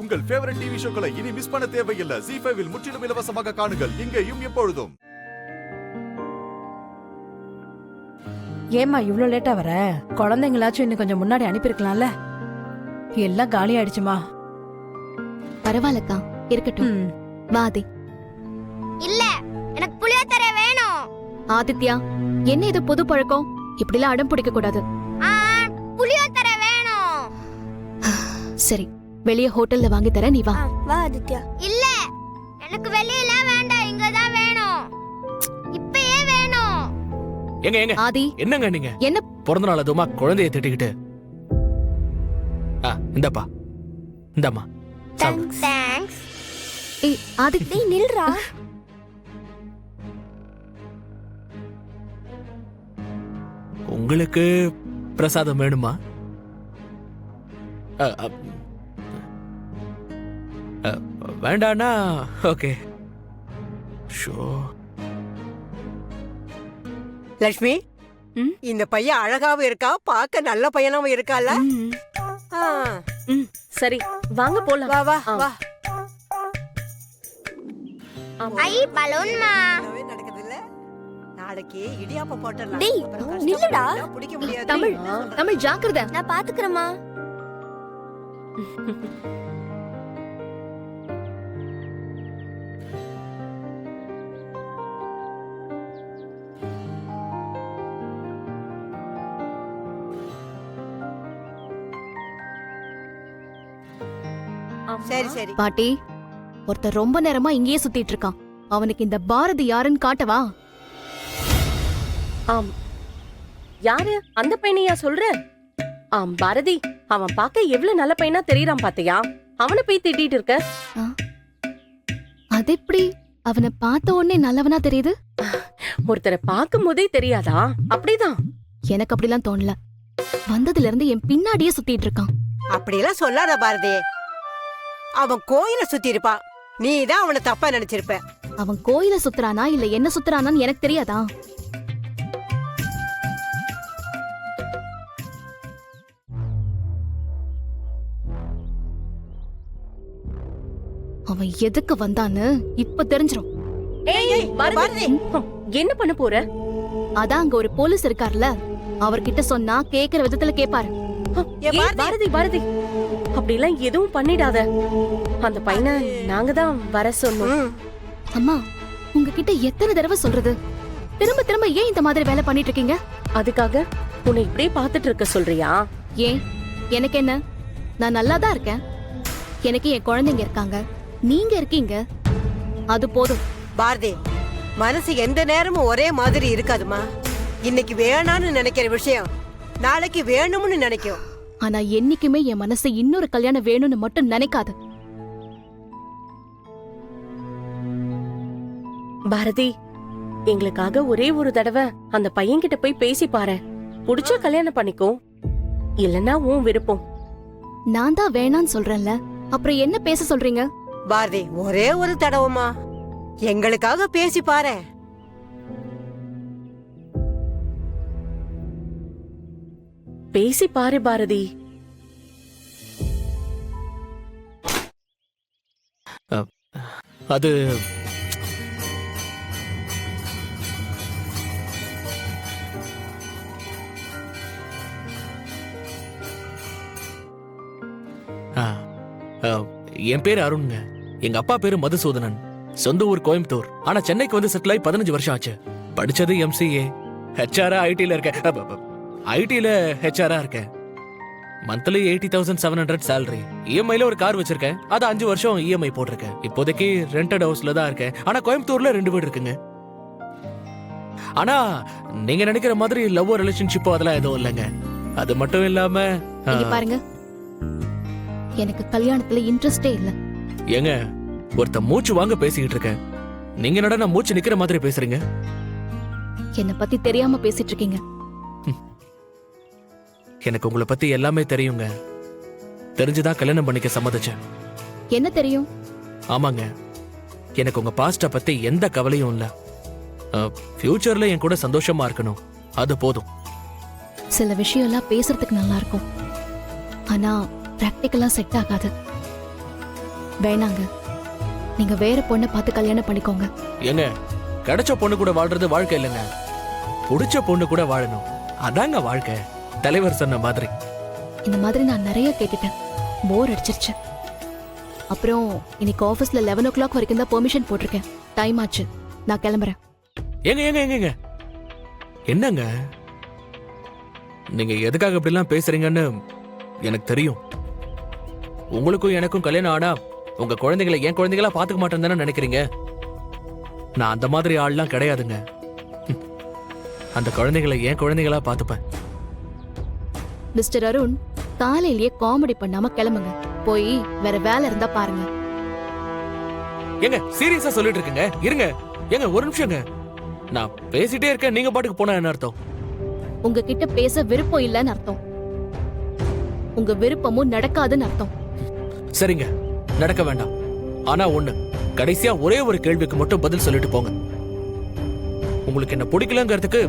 உங்கள் favourite TV ஷோக்களை இனி miss பண்ண தேவையில்லை. ZEE5 இல் முற்றிலும் இலவசமாக காணுங்கள். இங்கேயும் எப்பொழுதும். ஏமா இவ்ளோ லேட்டா வர? குழந்தைங்களாச்சும் இன்னும் கொஞ்சம் முன்னாடி அனுப்பியிருக்கலாம்ல. எல்லாம் காலி ஆயிடுச்சுமா. பரவாயில்லக்கா, இருக்கட்டும். வாதி இல்ல, எனக்கு புளியோதரை வேணும். ஆதித்யா, என்ன இது புது பழக்கம்? இப்படிலாம் அடம் பிடிக்க கூடாது. புளியோதரை வேணும். சரி, வெளிய ஹோட்டல்ல வாங்கி தர, நீ வா. வா ஆதித்யா. இல்ல, எனக்கு வெளியில வேண்டாம், இங்க தான் வேணும். இப்பயே வேணும். எங்க ஆதி, என்னங்க நீங்க? என்ன பிறந்த நாள் அதுமா குழந்தைய திட்டிக்கிட்டு? இந்தாப்பா, இந்தாமா. தேங்க்ஸ். ஏய் ஆதி, டேய் நில்றா. உங்களுக்கு பிரசாதம் வேணுமா? வேண்டானா ஓகே. ஷோ லட்சுமி, இந்த பையன் அழகாவும் இருக்கா, பார்க்க நல்ல பையனாவும் இருக்கால. சரி வாங்க போலாம். வா வா வா. ஐ பலூன்மா. நடக்குது இல்ல, நாளைக்கு இடியாப்பம் போட்டலாம். டேய் நில்லுடா. பிடிக்க முடியாது. தமிழ் ஜாக்கிரதை. நான் பாத்துக்கறேம்மா. சரி சரி. பாட்டி, ஒருத்தர் ரொம்ப நேரமா இங்கேயே சுத்திட்டு இருக்கான். அவனுக்கு இந்த பாரதி யாருன்னு காட்டவா? ஆம், யாரு அந்த பையனையா சொல்ற? ஆம் பாரதி, அவன் பார்க்க எவ்வளவு நல்ல பையனா தெரியறான் பாத்தியா? அவனை போய் திட்டிட்டு இருக்க. அது எப்படி அவனை பார்த்த உடனே நல்லவனா தெரியுது? ஒருத்தரை பார்க்கும் போதே தெரியாதா? அப்படிதான். எனக்கு அப்படிலாம் தோணல. வந்ததுல இருந்து என் பின்னாடியே சுத்திட்டு இருக்கான். அப்படியெல்லாம் சொல்லாத பாரதி. அவன் கோயில சுத்தி இருப்பான், நீ தான் அவனை தப்பா நினைச்சிருப்ப. அவன் கோயில சுத்துறானா இல்ல என்ன சுத்துறானான்னு எனக்கு தெரியாதா? அவன் எதுக்கு வந்தான்னு இப்ப தெரிஞ்சிரும். ஏய் பாரதி, என்ன பண்ண போற? அதான் அங்க ஒரு போலீஸ் இருக்கார்ல, அவர்கிட்ட சொன்னா கேக்குற விதத்துல கேப்பாரு. பாரதி பாரதி, அப்படிலாம் எதுவும் பண்ணிடாத. அந்த பையனை நாங்க தான் வர சொன்னோம். அம்மா, உங்ககிட்ட எத்தனை தடவை சொல்றது? திரும்ப திரும்ப ஏன் இந்த மாதிரி வேலை பண்ணிட்டு இருக்கீங்க? அதுக்காக உன்னை இப்படியே பாத்துட்டு இருக்க சொல்றியா? ஏன், எனக்கு என்ன? நான் நல்லா தான் இருக்கேன். எனக்கு என் குழந்தைங்க இருக்காங்க, நீங்க இருக்கீங்க, அது போதும். பாரதி, மனசு எந்த நேரமும் ஒரே மாதிரி இருக்காதுமா. இன்னைக்கு வேணான்னு நினைக்கிற விஷயம் நாளைக்கு வேணும்னு நினைக்கும். ஆனா என்னைக்குமே என் மனசு இன்னொரு கல்யாணம் வேணும்னு மட்டும் நினைக்காது. பாரதி, எங்களுக்காக ஒரே ஒரு தடவை அந்த பையன் கிட்ட போய் பேசி பாரு. புடிச்ச கல்யாணம் பண்ணிக்கோ, இல்லன்னா உன் விருப்பம். நான் தான் வேணான்னு சொல்றேன்ல, அப்புறம் என்ன பேச சொல்றீங்க? பாரதி, ஒரே ஒரு தடவைமா எங்களுக்காக பேசி பாரு. பேசி பாரு பாரதி. அது என் பேரு அருண்ங்க. எங்க அப்பா பேரு மதுசூதனன். சொந்த ஊர் கோயம்புத்தூர். ஆனா சென்னைக்கு வந்து செட்டில் ஆகி 15 வருஷம் ஆச்சு. படிச்சது MCA. HR ஐடில இருக்கேன். ஐடில HR இருக்கேன். Monthly 80,700 salary. EMI ஒரு கார் வச்சிருக்கேன். அது 5 வருஷம் EMI போட்டிருக்கேன். இப்போதைக்கு ரெண்டட் ஹவுஸ்ல தான் இருக்கேன். ஆனா கோயம்புத்தூர்ல 2 வீடு இருக்குங்க. ஆனா நீங்க நினைக்கிற மாதிரி லவ் ரிலேஷன்ஷிப்போ அதெல்லாம் எதுவும் இல்லைங்க. அது மட்டும் இல்லாம இங்க பாருங்க, எனக்கு கல்யாணத்துல இன்ட்ரெஸ்டே இல்ல. ஏங்க, ஒருத்த மூச்சு வாங்க பேசிக்கிட்டு இருக்கேன். நீங்க என்னடா நான் மூச்சு நிக்கிற மாதிரி பேசுறீங்க? என்ன பத்தி தெரியாம பேசிட்டு இருக்கீங்க. எனக்கு உங்களை பத்தி எல்லாமே தெரியுங்க. தெரிஞ்சுதான் கல்யாணம் பண்ணிக்க சம்மதிச்சேன். என்ன தெரியும்? ஆமாங்க, எனக்கு உங்க பாஸ்ட பத்தி எந்த கவலையும் இல்ல. ஃபியூச்சர்ல என் கூட சந்தோஷமா இருக்கணும், அது போதும். சில விஷயம் எல்லாம் பேசுறதுக்கு நல்லா இருக்கும், ஆனா பிராக்டிகலா செட் ஆகாது. வேணாங்க, நீங்க வேற பொண்ணை பார்த்து கல்யாணம் பண்ணிக்கோங்க. ஏங்க, கிடைச்ச பொண்ணு கூட வாழ்றது வாழ்க்கை இல்லைங்க, புடிச்ச பொண்ணு கூட வாழணும், அதாங்க வாழ்க்கை. தலைவர் சொன்ன மாதிரி. இந்த மாதிரி நான் நிறைய கேட்டுட்டேன், போர் அடிச்சிருச்சு. அப்புறம் இன்னைக்கு ஆபீஸ்ல 11 o'clock வரைக்கும் தான் பெர்மிஷன் போட்டிருக்கேன். டைம் ஆச்சு, நான் கிளம்புறேன். ஏங்க ஏங்க ஏங்க என்னங்க நீங்க எதுக்காக இப்படிலாம் பேசுறீங்கன்னு எனக்கு தெரியும். உங்களுக்கும் எனக்கும் கல்யாணம் ஆனா உங்க குழந்தைகளை என் குழந்தைகளா பாத்துக்க மாட்டேன்னு தானே நினைக்கிறீங்க. நான் அந்த மாதிரி ஆள்லாம் கிடையாதுங்க. அந்த குழந்தைகளை என் குழந்தைகளா பாத்துப்பேன். மிஸ்டர் அருண், காலையிலேயே காமெடி பண்ணாம கிளம்புங்க. போய் வேற வேலை இருந்தா பாருங்க. ஏங்க சீரியஸா சொல்லிட்டு இருக்கீங்க, இருங்க. ஏங்க ஒரு நிமிஷங்க, நான் பேசிட்டே இருக்கேன், நீங்க பாட்டுக்கு போனா என்ன அர்த்தம்? உங்ககிட்ட பேச விருப்பம் இல்லைன்னு அர்த்தம். உங்க விருப்பமும் நடக்காதுன்னு அர்த்தம். சரிங்க, நடக்க வேண்டாம். ஆனா ஒண்ணு, கடைசியா ஒரே ஒரு கேள்விக்கு மட்டும் பதில் சொல்லிட்டு போங்க. உங்களுக்கு என்ன பிடிக்கலங்கிறதுக்கு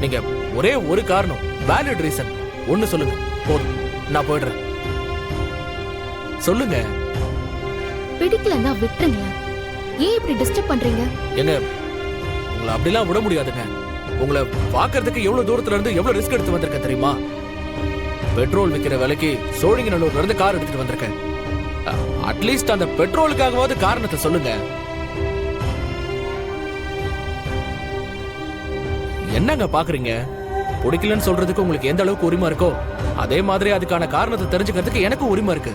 நீங்க ஒரே ஒரு காரணம், வேலிட் ரீசன் ஒண்ணு சொல்லுங்க, போதும், நான் போயிடுறேன். சொல்லுங்க. பிடிக்கலன்னா விட்டுருங்க. ஏன் இப்படி டிஸ்டர்ப் பண்றீங்க? என்ன, உங்களை அப்படிலாம் விட முடியாதுங்க. உங்களை பாக்குறதுக்கு எவ்வளவு தூரத்துல இருந்து எவ்வளவு ரிஸ்க் எடுத்து வந்திருக்கேன் தெரியுமா? பெட்ரோல் விற்கிற விலைக்கு சோழிங்கநல்லூர்ல இருந்து கார் எடுத்துட்டு வந்திருக்கேன். அட்லீஸ்ட் அந்த பெட்ரோலுக்காகவாவது காரணத்தை சொல்லுங்க. என்னங்க பாக்குறீங்க? பிடிக்கலன்னு சொல்றதுக்கு உங்களுக்கு எந்த அளவுக்கு உரிமை இருக்கோ அதே மாதிரி அதுக்கான காரணத்தை தெரிஞ்சுக்கிறதுக்கு எனக்கும் உரிமை இருக்கு.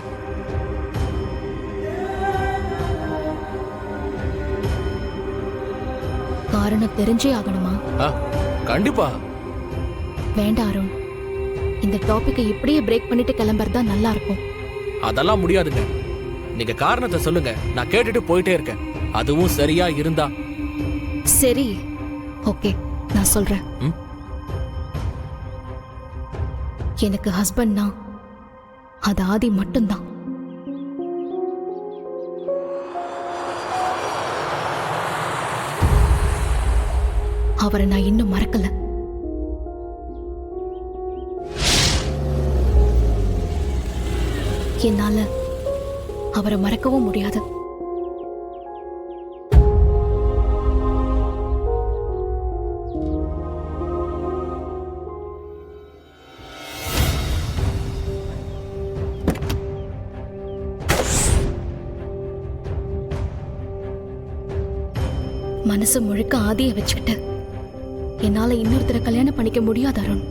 காரணம் தெரிஞ்சே ஆகணுமா? கண்டிப்பா. வேண்டாம் அருண், இந்த டாபிக்கை இப்படியே பிரேக் பண்ணிட்டு கிளம்புறதா நல்லா இருக்கும். அதெல்லாம் முடியாதுங்க. நீங்க காரணத்தை சொல்லுங்க, நான் கேட்டுட்டு போயிட்டே இருக்கேன். அதுவும் சரியா இருந்தா. சரி, ஓகே, நான் சொல்றேன். எனக்கு ஹஸ்பண்ட்னா அது ஆதி மட்டும்தான். அவரை நான் இன்னும் மறக்கல. என்னால அவரை மறக்கவும் முடியாது. மனசு முழுக்க ஆதிய வச்சுக்கிட்டு என்னால இன்னொருத்தரை கல்யாணம் பண்ணிக்க முடியாது அருண்.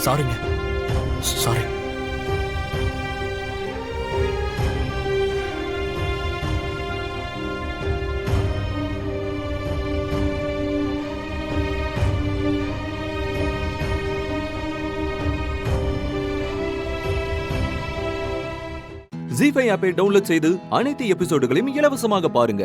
சாரிங்க, சாரி. ZEE5 ஆப்பை டவுன்லோட் செய்து அனைத்து எபிசோடுகளையும் இலவசமாக பாருங்க.